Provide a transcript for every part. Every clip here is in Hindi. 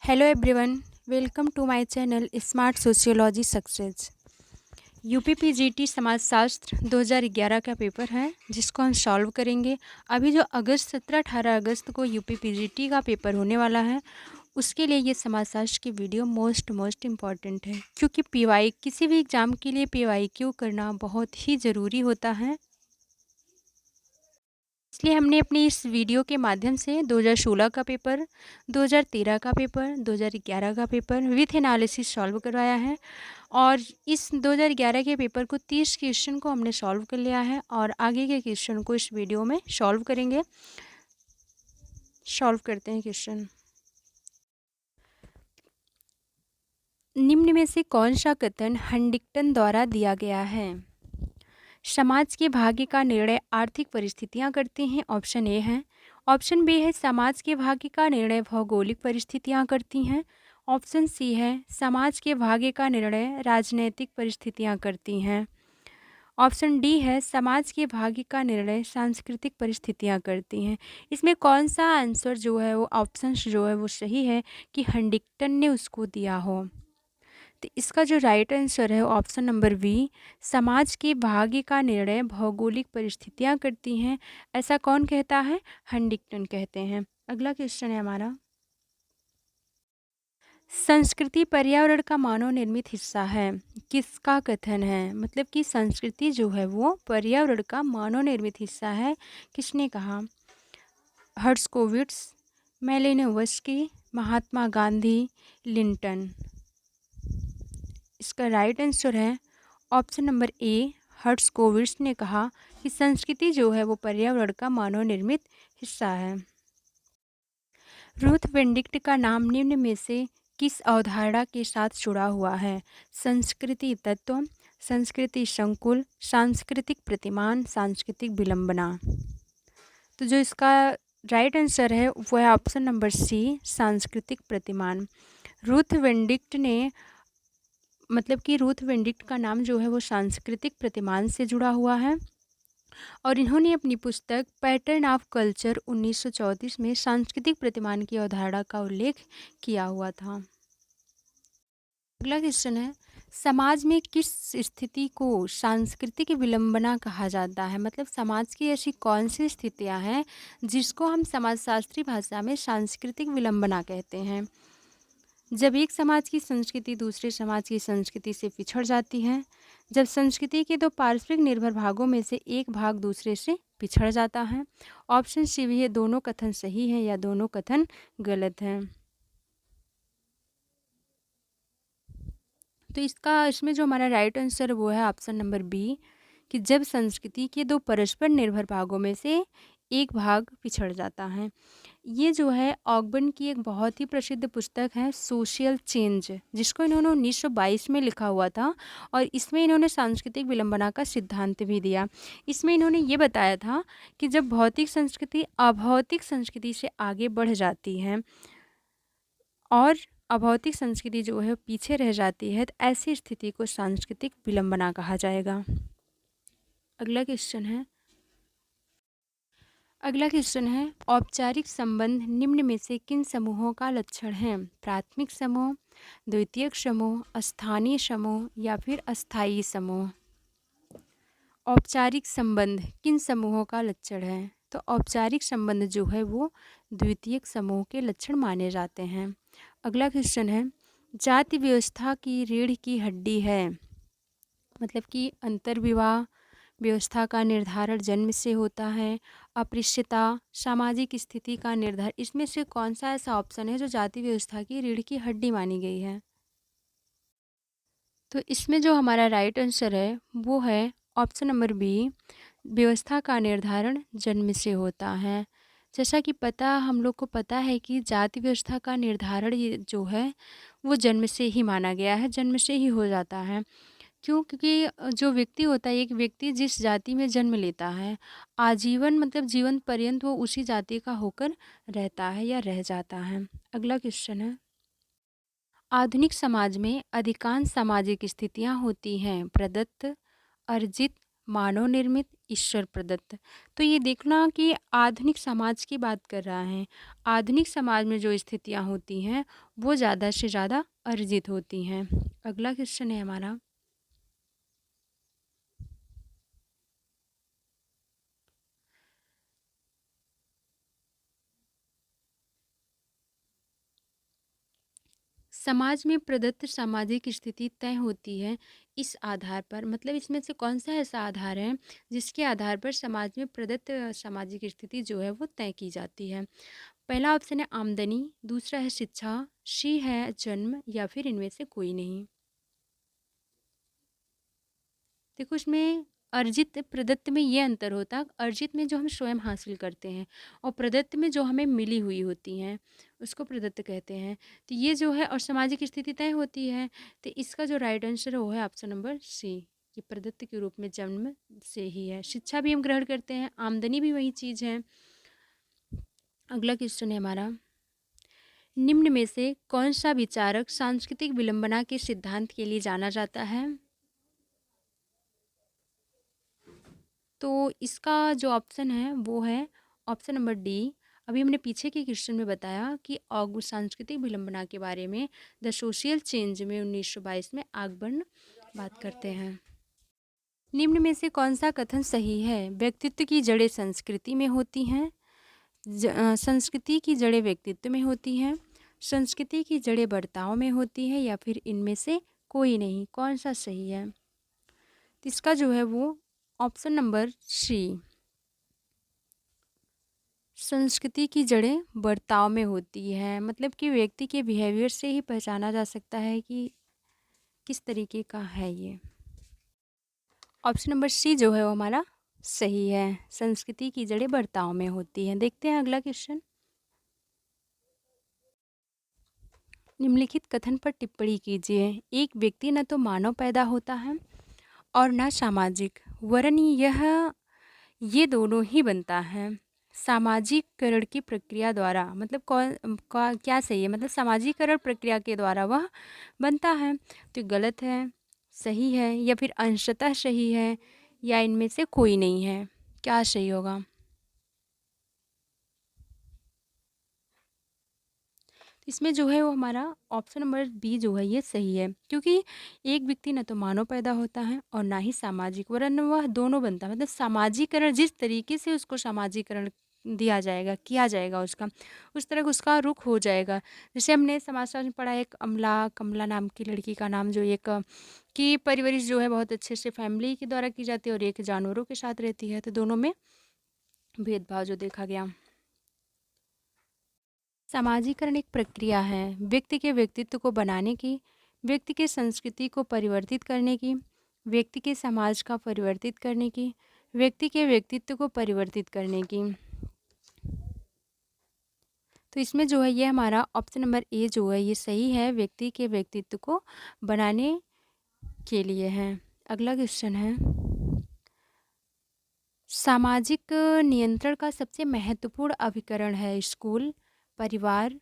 Hello everyone, welcome to my channel smart sociology success. UPPGT समाजशास्त्र 2011 का पेपर है जिसको हम सॉल्व करेंगे। अभी जो 17-18 अगस्त को यूपीपीजीटी का पेपर होने वाला है, उसके लिए ये समाजशास्त्र की वीडियो मोस्ट इम्पॉर्टेंट है, क्योंकि पीवाई किसी भी एग्ज़ाम के लिए पीवाईक्यू करना बहुत ही ज़रूरी होता है। इसलिए हमने अपनी इस वीडियो के माध्यम से 2016 का पेपर, 2013 का पेपर, 2011 का पेपर विथ एनालिसिस सॉल्व करवाया है। और इस 2011 के पेपर को 30 क्वेश्चन को हमने सॉल्व कर लिया है और आगे के क्वेश्चन को इस वीडियो में सॉल्व करेंगे। सॉल्व करते हैं क्वेश्चन। निम्न में से कौन सा कथन हंटिंगटन द्वारा दिया गया है? समाज के भाग्य का निर्णय आर्थिक परिस्थितियां करती हैं, ऑप्शन ए है। ऑप्शन बी है समाज के भाग्य का निर्णय भौगोलिक परिस्थितियां करती हैं। ऑप्शन सी है समाज के भाग्य का निर्णय राजनीतिक परिस्थितियां करती हैं। ऑप्शन डी है समाज के भाग्य का निर्णय सांस्कृतिक परिस्थितियां करती हैं। इसमें कौन सा आंसर जो है वो ऑप्शन जो है वो सही है कि हंटिंगटन ने उसको दिया हो? तो इसका जो राइट आंसर है ऑप्शन नंबर बी, समाज के भाग्य का निर्णय भौगोलिक परिस्थितियां करती हैं। ऐसा कौन कहता है? हंटिंगटन कहते हैं। अगला क्वेश्चन है हमारा, संस्कृति पर्यावरण का मानव निर्मित हिस्सा है। किसका कथन है? मतलब कि संस्कृति जो है वो पर्यावरण का मानव निर्मित हिस्सा है। किसने कहा? हर्ट्ज़कोविट्ज़, मेलिनोवस्की, महात्मा गांधी, लिंटन। इसका राइट आंसर है ऑप्शन नंबर ए, हर्ट्ज़कोविट्ज़ ने कहा कि संस्कृति जो है वो पर्यावरण का मानव निर्मित हिस्सा है। रूथ बेनेडिक्ट का नाम निम्न में से किस अवधारणा के साथ जुड़ा हुआ है? संस्कृति तत्व, संस्कृति संकुल, सांस्कृतिक प्रतिमान, सांस्कृतिक विलंबना। तो जो इसका राइट आंसर है वो है ऑप्शन नंबर सी, सांस्कृतिक प्रतिमान। रूथ बेनेडिक्ट ने मतलब कि रूथ बेनेडिक्ट का नाम जो है वो सांस्कृतिक प्रतिमान से जुड़ा हुआ है और इन्होंने अपनी पुस्तक पैटर्न ऑफ कल्चर 1934 में सांस्कृतिक प्रतिमान की अवधारणा का उल्लेख किया हुआ था। अगला क्वेश्चन है, समाज में किस स्थिति को सांस्कृतिक विलंबना कहा जाता है? मतलब समाज की ऐसी कौन सी स्थितियां हैं जिसको हम समाजशास्त्री भाषा में सांस्कृतिक विलंबना कहते हैं? जब एक समाज की संस्कृति दूसरे समाज की संस्कृति से पिछड़ जाती है, जब संस्कृति के दो पारस्परिक निर्भर भागों में से एक भाग दूसरे से पिछड़ जाता है। ऑप्शन सी भी है, दोनों कथन सही है या दोनों कथन गलत हैं। तो इसमें जो हमारा राइट आंसर वो है ऑप्शन नंबर बी, कि जब संस्कृति के दो परस्पर निर्भर भागों में से एक भाग पिछड़ जाता है। ये जो है ऑगबर्न की एक बहुत ही प्रसिद्ध पुस्तक है सोशल चेंज, जिसको इन्होंने 1922 में लिखा हुआ था और इसमें इन्होंने सांस्कृतिक विलंबना का सिद्धांत भी दिया। इसमें इन्होंने ये बताया था कि जब भौतिक संस्कृति अभौतिक संस्कृति से आगे बढ़ जाती है और अभौतिक संस्कृति जो है पीछे रह जाती है, तो ऐसी स्थिति को सांस्कृतिक विलंबना कहा जाएगा। अगला क्वेश्चन है, औपचारिक संबंध निम्न में से किन समूहों का लक्षण है? प्राथमिक समूह, द्वितीयक समूह, स्थानीय समूह या फिर अस्थायी समूह। औपचारिक संबंध किन समूहों का लक्षण है? तो औपचारिक संबंध जो है वो द्वितीयक समूह के लक्षण माने जाते हैं। अगला क्वेश्चन है, जाति व्यवस्था की रीढ़ की हड्डी है। मतलब कि अंतर्विवाह व्यवस्था का निर्धारण जन्म से होता है। अस्पृश्यता सामाजिक स्थिति का निर्धारण, इसमें से कौन सा ऐसा ऑप्शन है जो जाति व्यवस्था की रीढ़ की हड्डी मानी गई है? तो इसमें जो हमारा राइट आंसर है वो है ऑप्शन नंबर बी, व्यवस्था का निर्धारण जन्म से होता है। जैसा कि हम लोग को पता है कि जाति व्यवस्था का निर्धारण ये जो है वो जन्म से ही माना गया है, जन्म से ही हो जाता है। क्यों? क्योंकि जो व्यक्ति होता है, एक व्यक्ति जिस जाति में जन्म लेता है, आजीवन मतलब जीवन पर्यंत वो उसी जाति का होकर रहता है या रह जाता है। अगला क्वेश्चन है, आधुनिक समाज में अधिकांश सामाजिक स्थितियां होती हैं प्रदत्त, अर्जित, मानव निर्मित ईश्वर प्रदत्त। तो ये देखना कि आधुनिक समाज की बात कर रहा है। आधुनिक समाज में जो स्थितियाँ होती हैं वो ज़्यादा से ज़्यादा अर्जित होती हैं। अगला क्वेश्चन है हमारा, समाज में प्रदत्त सामाजिक स्थिति तय होती है इस आधार पर, मतलब इसमें से कौन सा ऐसा आधार है जिसके आधार पर समाज में प्रदत्त सामाजिक स्थिति जो है वो तय की जाती है। पहला ऑप्शन है आमदनी, दूसरा है शिक्षा, सी है जन्म, या फिर इनमें से कोई नहीं। देखो इसमें अर्जित प्रदत्त में ये अंतर होता है, अर्जित में जो हम स्वयं हासिल करते हैं और प्रदत्त में जो हमें मिली हुई होती हैं उसको प्रदत्त कहते हैं। तो ये जो है और सामाजिक स्थिति तय होती है, तो इसका जो राइट आंसर है वो है ऑप्शन नंबर सी, ये प्रदत्त के रूप में जन्म से ही है। शिक्षा भी हम ग्रहण करते हैं, आमदनी भी वही चीज़ है। अगला क्वेश्चन है हमारा, निम्न में से कौन सा विचारक सांस्कृतिक विलंबना के सिद्धांत के लिए जाना जाता है? तो इसका जो ऑप्शन है वो है ऑप्शन नंबर डी। अभी हमने पीछे के क्वेश्चन में बताया कि सांस्कृतिक विलंबना के बारे में द सोशल चेंज में 1922 में आगबर्न बात करते हैं। निम्न में से कौन सा कथन सही है? व्यक्तित्व की जड़ें संस्कृति में होती हैं, संस्कृति की जड़ें व्यक्तित्व में होती हैं, संस्कृति की जड़ें बर्ताव में होती है, या फिर इनमें से कोई नहीं। कौन सा सही है? तो इसका जो है वो ऑप्शन नंबर सी, संस्कृति की जड़ें बर्ताव में होती है, मतलब कि व्यक्ति के बिहेवियर से ही पहचाना जा सकता है कि किस तरीके का है ये। ऑप्शन नंबर सी जो है वो हमारा सही है, संस्कृति की जड़ें बर्ताव में होती हैं। देखते हैं अगला क्वेश्चन, निम्नलिखित कथन पर टिप्पणी कीजिए। एक व्यक्ति न तो मानव पैदा होता है और न सामाजिक, वरन ये दोनों ही बनता है सामाजिकरण की प्रक्रिया द्वारा। मतलब क्या सही है? मतलब सामाजिकरण प्रक्रिया के द्वारा वह बनता है। तो गलत है, सही है, या फिर अंशतः सही है, या इनमें से कोई नहीं है। क्या सही होगा? इसमें जो है वो हमारा ऑप्शन नंबर बी जो है ये सही है, क्योंकि एक व्यक्ति न तो मानव पैदा होता है और ना ही सामाजिक, वरन वह दोनों बनता है। मतलब सामाजिकरण जिस तरीके से उसको सामाजिकरण दिया जाएगा, किया जाएगा उसका, उस तरह उसका रुख हो जाएगा। जैसे हमने समाजशास्त्र में पढ़ा, एक कमला नाम की लड़की का नाम जो एक की परवरिश जो है बहुत अच्छे से फैमिली के द्वारा की जाती है और एक जानवरों के साथ रहती है, तो दोनों में भेदभाव जो देखा गया। सामाजिकरण एक प्रक्रिया है व्यक्ति के व्यक्तित्व को बनाने की, व्यक्ति के संस्कृति को परिवर्तित करने की, व्यक्ति के समाज का परिवर्तित करने की, व्यक्ति के व्यक्तित्व को परिवर्तित करने की। तो इसमें जो है ये हमारा ऑप्शन नंबर ए जो है ये सही है, व्यक्ति के व्यक्तित्व को बनाने के लिए है। अगला क्वेश्चन है, सामाजिक नियंत्रण का सबसे महत्वपूर्ण अभिकरण है स्कूल, परिवार,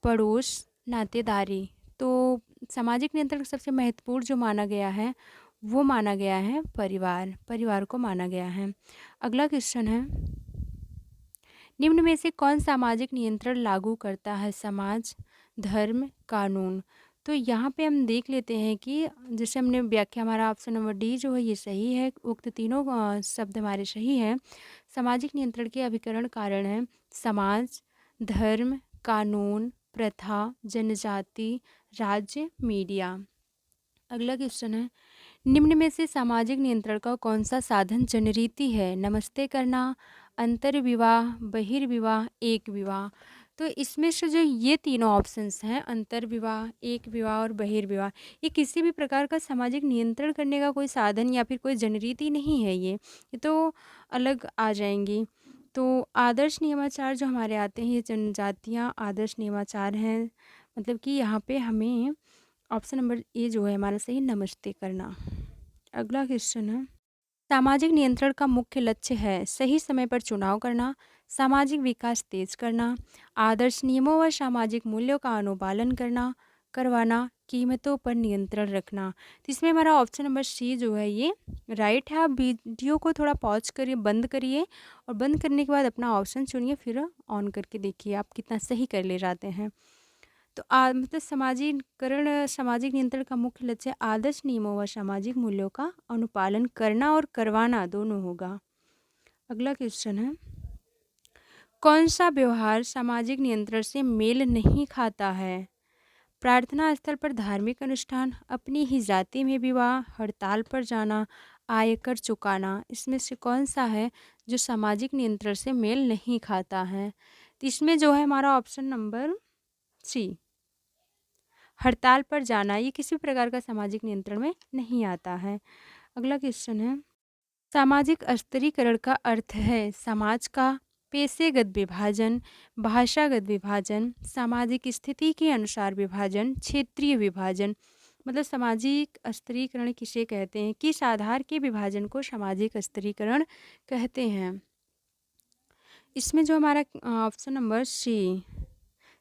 पड़ोस, नातेदारी। तो सामाजिक नियंत्रण का सबसे महत्वपूर्ण जो माना गया है वो माना गया है परिवार, परिवार को माना गया है। अगला क्वेश्चन है, निम्न में से कौन सामाजिक नियंत्रण लागू करता है? समाज, धर्म, कानून। तो यहाँ पे हम देख लेते हैं कि जैसे हमने व्याख्या, हमारा ऑप्शन नंबर डी जो है ये सही है, उक्त तीनों शब्द हमारे सही हैं। सामाजिक नियंत्रण के अभिकरण कारण हैं समाज, धर्म, कानून, प्रथा, जनजाति, राज्य, मीडिया। अगला क्वेश्चन है, निम्न में से सामाजिक नियंत्रण का कौन सा साधन जनरीति है? नमस्ते करना, अंतर्विवाह, बहिर्विवाह, एक विवाह। तो इसमें से जो ये तीनों ऑप्शंस हैं, अंतर्विवाह, एक विवाह और बहिर्विवाह, ये किसी भी प्रकार का सामाजिक नियंत्रण करने का कोई साधन या फिर कोई जनरीति नहीं है। ये तो अलग आ जाएंगी। तो आदर्श नियमाचार जो हमारे आते हैं ये जनजातियाँ आदर्श नियमाचार हैं, मतलब कि यहाँ पे हमें ऑप्शन नंबर ए जो है हमारा सही, नमस्ते करना। अगला क्वेश्चन है, सामाजिक नियंत्रण का मुख्य लक्ष्य है सही समय पर चुनाव करना, सामाजिक विकास तेज करना, आदर्श नियमों व सामाजिक मूल्यों का अनुपालन करवाना, कीमतों पर नियंत्रण रखना। तो इसमें हमारा ऑप्शन नंबर सी जो है ये राइट है। आप वीडियो को थोड़ा पॉज करिए, बंद करिए और बंद करने के बाद अपना ऑप्शन चुनिए, फिर ऑन करके देखिए आप कितना सही कर ले जाते हैं। तो मतलब सामाजिकरण सामाजिक नियंत्रण का मुख्य लक्ष्य आदर्श नियमों व सामाजिक मूल्यों का अनुपालन करना और करवाना दोनों होगा। अगला क्वेश्चन है, कौन सा व्यवहार सामाजिक नियंत्रण से मेल नहीं खाता है? प्रार्थना स्थल पर धार्मिक अनुष्ठान, अपनी ही जाति में विवाह, हड़ताल पर जाना, आयकर चुकाना, इसमें से कौन सा है जो सामाजिक नियंत्रण से मेल नहीं खाता है? तो इसमें जो है हमारा ऑप्शन नंबर सी, हड़ताल पर जाना, ये किसी प्रकार का सामाजिक नियंत्रण में नहीं आता है। अगला क्वेश्चन है, सामाजिक स्तरीकरण का अर्थ है समाज का पेशेगत विभाजन, भाषागत विभाजन, सामाजिक स्थिति के अनुसार विभाजन, क्षेत्रीय विभाजन। मतलब सामाजिक स्तरीकरण किसे कहते हैं, किस आधार के विभाजन को सामाजिक स्तरीकरण कहते हैं? इसमें जो हमारा ऑप्शन नंबर सी,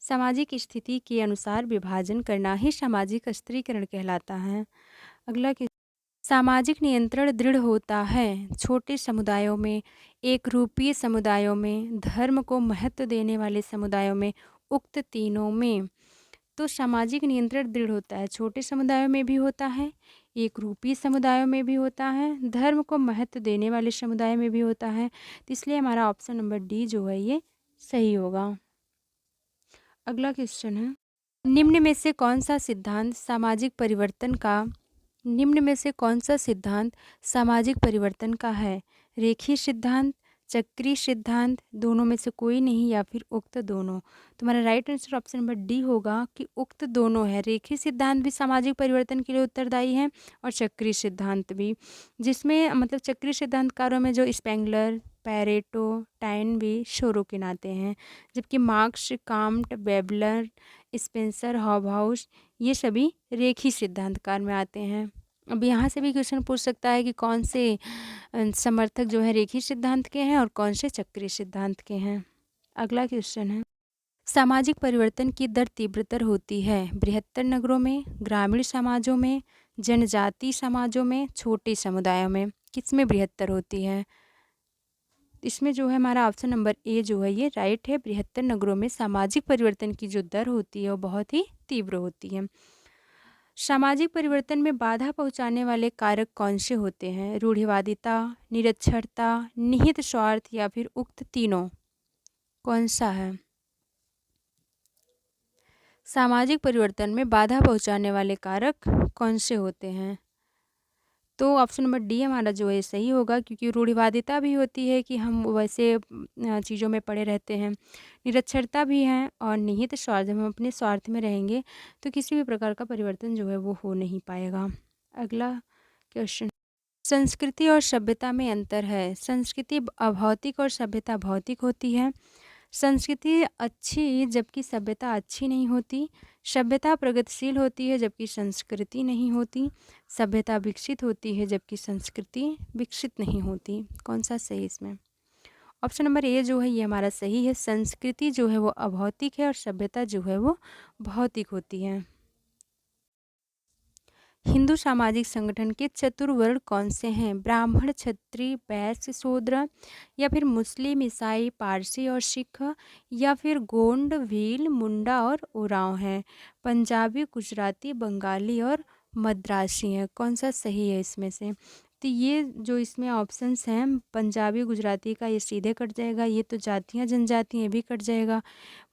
सामाजिक स्थिति के अनुसार विभाजन करना ही सामाजिक स्तरीकरण कहलाता है। अगला, सामाजिक नियंत्रण दृढ़ होता है छोटे समुदायों में, एक रूपीय समुदायों में, धर्म को महत्व देने वाले समुदायों में, उक्त तीनों में। तो सामाजिक नियंत्रण दृढ़ होता है छोटे समुदायों में भी होता है, एक रूपीय समुदायों में भी होता है, धर्म को महत्व देने वाले समुदाय में भी होता है। तो इसलिए हमारा ऑप्शन नंबर डी जो है ये सही होगा। अगला क्वेश्चन है, निम्न में से कौन सा सिद्धांत सामाजिक परिवर्तन का निम्न में से कौन सा सिद्धांत सामाजिक परिवर्तन का है? रेखीय सिद्धांत, चक्रीय सिद्धांत, दोनों में से कोई नहीं, या फिर उक्त दोनों। तुम्हारा right answer option number D होगा कि उक्त दोनों है। रेखीय सिद्धांत भी सामाजिक परिवर्तन के लिए उत्तरदायी है और चक्रीय सिद्धांत भी, जिसमें मतलब चक्रीय सिद्धांतकारों में जो स्पेंगलर, पैरेटो, टाइनबी, सोरोकिन आते हैं, जबकि मार्क्स, काम्ट, वेबलर, स्पेंसर, हॉबहाउस ये सभी रेखीय सिद्धांतकार में आते हैं। अब यहाँ से भी क्वेश्चन पूछ सकता है कि कौन से समर्थक जो है रेखीय सिद्धांत के हैं और कौन से चक्रीय सिद्धांत के हैं। अगला क्वेश्चन है, सामाजिक परिवर्तन की दर तीव्रतर होती है बृहत्तर नगरों में, ग्रामीण समाजों में, जनजातीय समाजों में, छोटे समुदायों में। किसमें बृहत्तर होती है? इसमें जो है हमारा ऑप्शन नंबर ए जो है ये राइट है। बृहत्तर नगरों में सामाजिक परिवर्तन की जो दर होती है वो बहुत ही तीव्र होती है। सामाजिक परिवर्तन में बाधा पहुंचाने वाले कारक कौन से होते हैं? रूढ़िवादिता, निरक्षरता, निहित स्वार्थ, या फिर उक्त तीनों। कौन सा है? सामाजिक परिवर्तन में बाधा पहुंचाने वाले कारक कौन से होते हैं? तो ऑप्शन नंबर डी हमारा जो है सही होगा, क्योंकि रूढ़िवादिता भी होती है कि हम वैसे चीज़ों में पड़े रहते हैं, निरक्षरता भी है और निहित स्वार्थ, जब हम अपने स्वार्थ में रहेंगे तो किसी भी प्रकार का परिवर्तन जो है वो हो नहीं पाएगा। अगला क्वेश्चन, संस्कृति और सभ्यता में अंतर है। संस्कृति अभौतिक और सभ्यता भौतिक होती है। संस्कृति अच्छी जबकि सभ्यता अच्छी नहीं होती। सभ्यता प्रगतिशील होती है जबकि संस्कृति नहीं होती। सभ्यता विकसित होती है जबकि संस्कृति विकसित नहीं होती। कौन सा सही इसमें? ऑप्शन नंबर ए जो है ये हमारा सही है। संस्कृति जो है वो अभौतिक है और सभ्यता जो है वो भौतिक होती है। हिंदू सामाजिक संगठन के चतुर्वर्ण कौन से हैं? ब्राह्मण, क्षत्रिय, वैश्य, शूद्र, या फिर मुस्लिम, ईसाई, पारसी और सिख, या फिर गोंड, भील, मुंडा और उरांव हैं। पंजाबी, गुजराती, बंगाली और मद्रासी हैं। कौन सा सही है इसमें से? तो ये जो इसमें ऑप्शंस हैं, पंजाबी गुजराती का ये सीधे कट जाएगा, ये तो जातियाँ जनजाति ये भी कट जाएगा,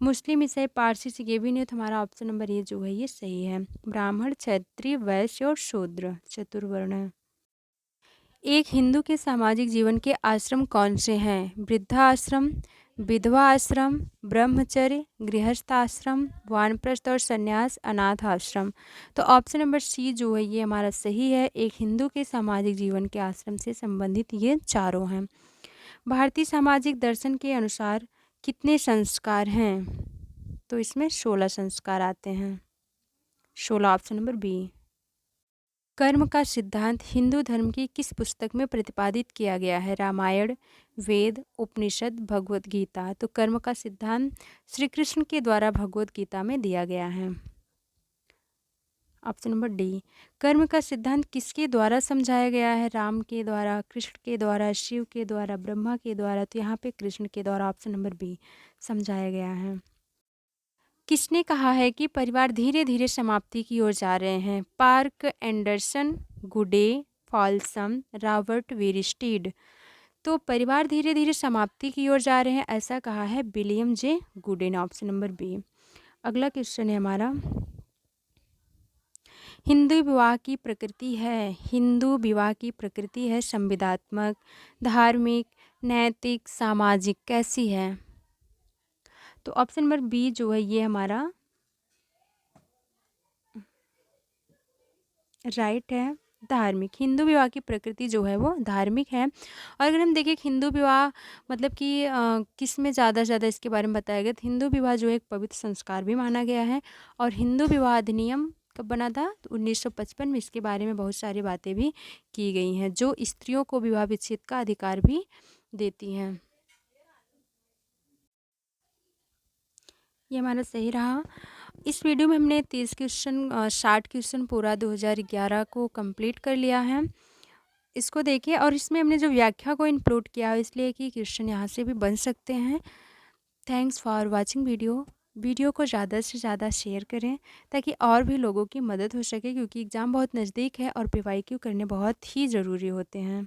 मुस्लिम, ईसाई, पारसी से ये भी नहीं, तो हमारा ऑप्शन नंबर ये जो है ये सही है। ब्राह्मण, क्षत्रिय, वैश्य और शूद्र चतुर्वर्ण है। एक हिंदू के सामाजिक जीवन के आश्रम कौन से हैं? वृद्धाश्रम, विधवा आश्रम, ब्रह्मचर्य, गृहस्थ आश्रम, वानप्रस्थ और संन्यास, अनाथ आश्रम। तो ऑप्शन नंबर सी जो है ये हमारा सही है। एक हिंदू के सामाजिक जीवन के आश्रम से संबंधित ये चारों हैं। भारतीय सामाजिक दर्शन के अनुसार कितने संस्कार हैं? तो इसमें 16 संस्कार आते हैं। 16, ऑप्शन नंबर बी। कर्म का सिद्धांत हिंदू धर्म की किस पुस्तक में प्रतिपादित किया गया है? रामायण, वेद, उपनिषद, भगवत गीता। तो कर्म का सिद्धांत श्री कृष्ण के द्वारा भगवत गीता में दिया गया है। Option number D. कर्म का सिद्धांत किसके द्वारा समझाया गया है? राम के द्वारा, कृष्ण के द्वारा, शिव के द्वारा, ब्रह्मा के द्वारा। तो यहाँ पे कृष्ण के द्वारा, ऑप्शन नंबर बी समझाया गया है। किसने कहा है कि परिवार धीरे धीरे समाप्ति की ओर जा रहे हैं? पार्क एंडरसन, गुडे, फॉल्सम, रॉबर्ट वेरिस्टीड। तो परिवार धीरे धीरे समाप्ति की ओर जा रहे हैं, ऐसा कहा है विलियम जे गुडे ने, ऑप्शन नंबर बी। अगला क्वेश्चन है हमारा, हिंदू विवाह की प्रकृति है, हिंदू विवाह की प्रकृति है संविदात्मक, धार्मिक, नैतिक, सामाजिक, कैसी है? तो ऑप्शन नंबर बी जो है ये हमारा राइट है, धार्मिक। हिंदू विवाह की प्रकृति जो है वो धार्मिक है। और अगर हम देखें कि हिंदू विवाह मतलब कि किस में ज़्यादा से ज़्यादा इसके बारे में बताया गया, तो हिंदू विवाह जो है एक पवित्र संस्कार भी माना गया है। और हिंदू विवाह अधिनियम कब बना था? तो 1955 में इसके बारे में बहुत सारी बातें भी की गई हैं जो स्त्रियों को विवाह विच्छेद का अधिकार भी देती हैं। ये हमारा सही रहा। इस वीडियो में हमने 30 क्वेश्चन 60 क्वेश्चन पूरा 2011 को कंप्लीट कर लिया है। इसको देखिए, और इसमें हमने जो व्याख्या को इंक्लूड किया है इसलिए कि क्वेश्चन यहाँ से भी बन सकते हैं। थैंक्स फॉर वाचिंग वीडियो को ज़्यादा से ज़्यादा शेयर करें ताकि और भी लोगों की मदद हो सके, क्योंकि एग्ज़ाम बहुत नज़दीक है और पीवाईक्यू करने बहुत ही ज़रूरी होते हैं।